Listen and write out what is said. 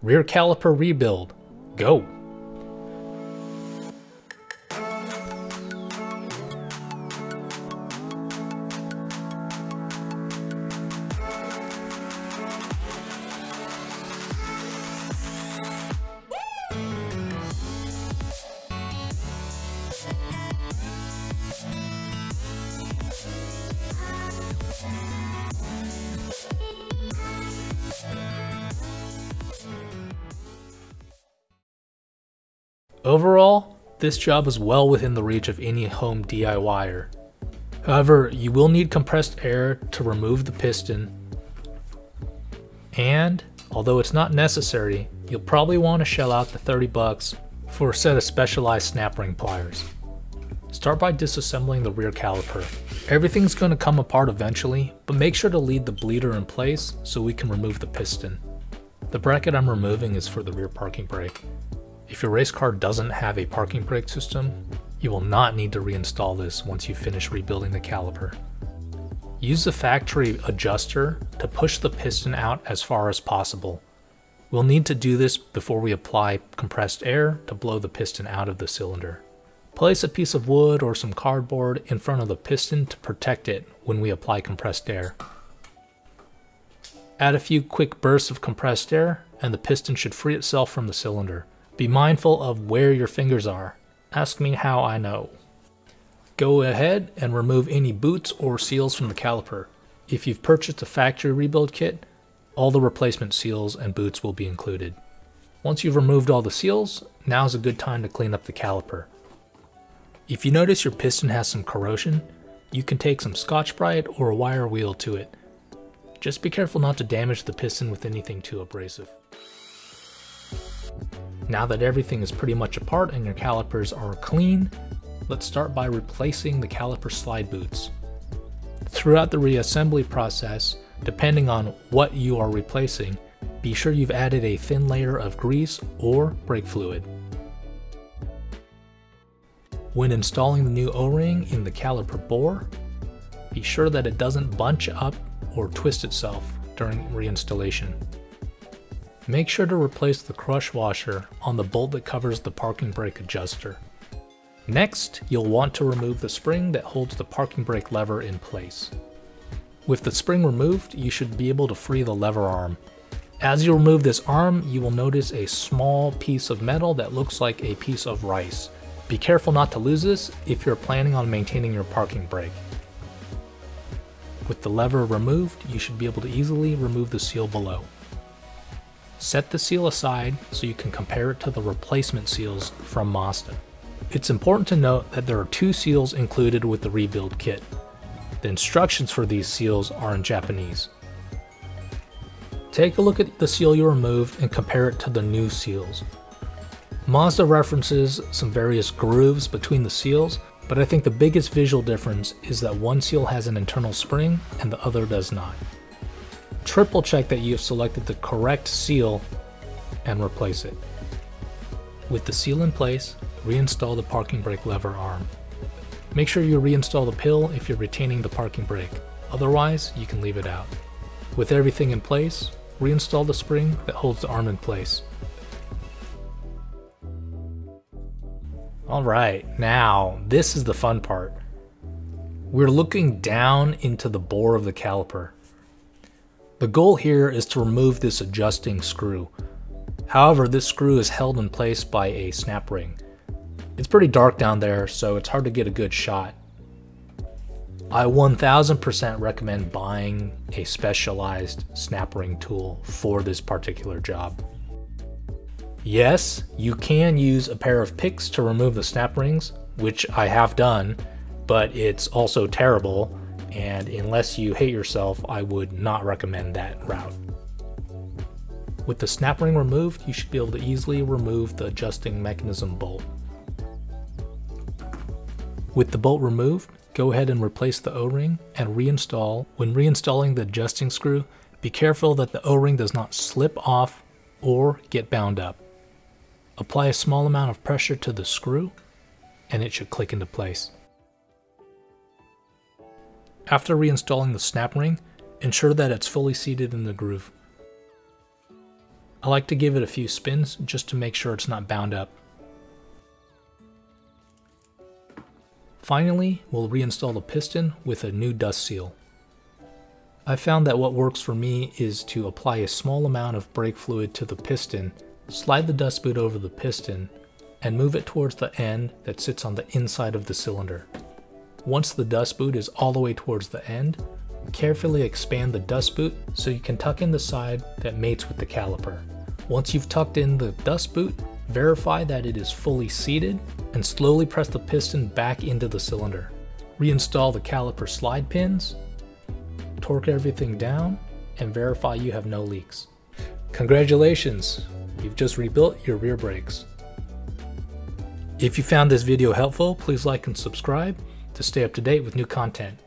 Rear caliper rebuild. Go! Overall, this job is well within the reach of any home DIYer. However, you will need compressed air to remove the piston, and although it's not necessary, you'll probably want to shell out the $30 for a set of specialized snap ring pliers. Start by disassembling the rear caliper. Everything's going to come apart eventually, but make sure to leave the bleeder in place so we can remove the piston. The bracket I'm removing is for the rear parking brake. If your race car doesn't have a parking brake system, you will not need to reinstall this once you finish rebuilding the caliper. Use the factory adjuster to push the piston out as far as possible. We'll need to do this before we apply compressed air to blow the piston out of the cylinder. Place a piece of wood or some cardboard in front of the piston to protect it when we apply compressed air. Add a few quick bursts of compressed air and the piston should free itself from the cylinder. Be mindful of where your fingers are. Ask me how I know. Go ahead and remove any boots or seals from the caliper. If you've purchased a factory rebuild kit, all the replacement seals and boots will be included. Once you've removed all the seals, now's a good time to clean up the caliper. If you notice your piston has some corrosion, you can take some Scotch-Brite or a wire wheel to it. Just be careful not to damage the piston with anything too abrasive. Now that everything is pretty much apart and your calipers are clean, let's start by replacing the caliper slide boots. Throughout the reassembly process, depending on what you are replacing, be sure you've added a thin layer of grease or brake fluid. When installing the new O-ring in the caliper bore, be sure that it doesn't bunch up or twist itself during reinstallation. Make sure to replace the crush washer on the bolt that covers the parking brake adjuster. Next, you'll want to remove the spring that holds the parking brake lever in place. With the spring removed, you should be able to free the lever arm. As you remove this arm, you will notice a small piece of metal that looks like a piece of rice. Be careful not to lose this if you're planning on maintaining your parking brake. With the lever removed, you should be able to easily remove the seal below. Set the seal aside so you can compare it to the replacement seals from Mazda. It's important to note that there are two seals included with the rebuild kit. The instructions for these seals are in Japanese. Take a look at the seal you removed and compare it to the new seals. Mazda references some various grooves between the seals, but I think the biggest visual difference is that one seal has an internal spring and the other does not. Triple check that you have selected the correct seal and replace it. With the seal in place, reinstall the parking brake lever arm. Make sure you reinstall the pill if you're retaining the parking brake, otherwise you can leave it out. With everything in place, reinstall the spring that holds the arm in place. Alright, now this is the fun part. We're looking down into the bore of the caliper. The goal here is to remove this adjusting screw. However, this screw is held in place by a snap ring. It's pretty dark down there, so it's hard to get a good shot. I 1000% recommend buying a specialized snap ring tool for this particular job. Yes, you can use a pair of picks to remove the snap rings, which I have done, but it's also terrible. And unless you hate yourself, I would not recommend that route. With the snap ring removed, you should be able to easily remove the adjusting mechanism bolt. With the bolt removed, go ahead and replace the O-ring and reinstall. When reinstalling the adjusting screw, be careful that the O-ring does not slip off or get bound up. Apply a small amount of pressure to the screw and it should click into place. After reinstalling the snap ring, ensure that it's fully seated in the groove. I like to give it a few spins just to make sure it's not bound up. Finally, we'll reinstall the piston with a new dust seal. I found that what works for me is to apply a small amount of brake fluid to the piston, slide the dust boot over the piston, and move it towards the end that sits on the inside of the cylinder. Once the dust boot is all the way towards the end, carefully expand the dust boot so you can tuck in the side that mates with the caliper. Once you've tucked in the dust boot, verify that it is fully seated and slowly press the piston back into the cylinder. Reinstall the caliper slide pins, torque everything down, and verify you have no leaks. Congratulations, you've just rebuilt your rear brakes. If you found this video helpful, please like and subscribe to stay up to date with new content.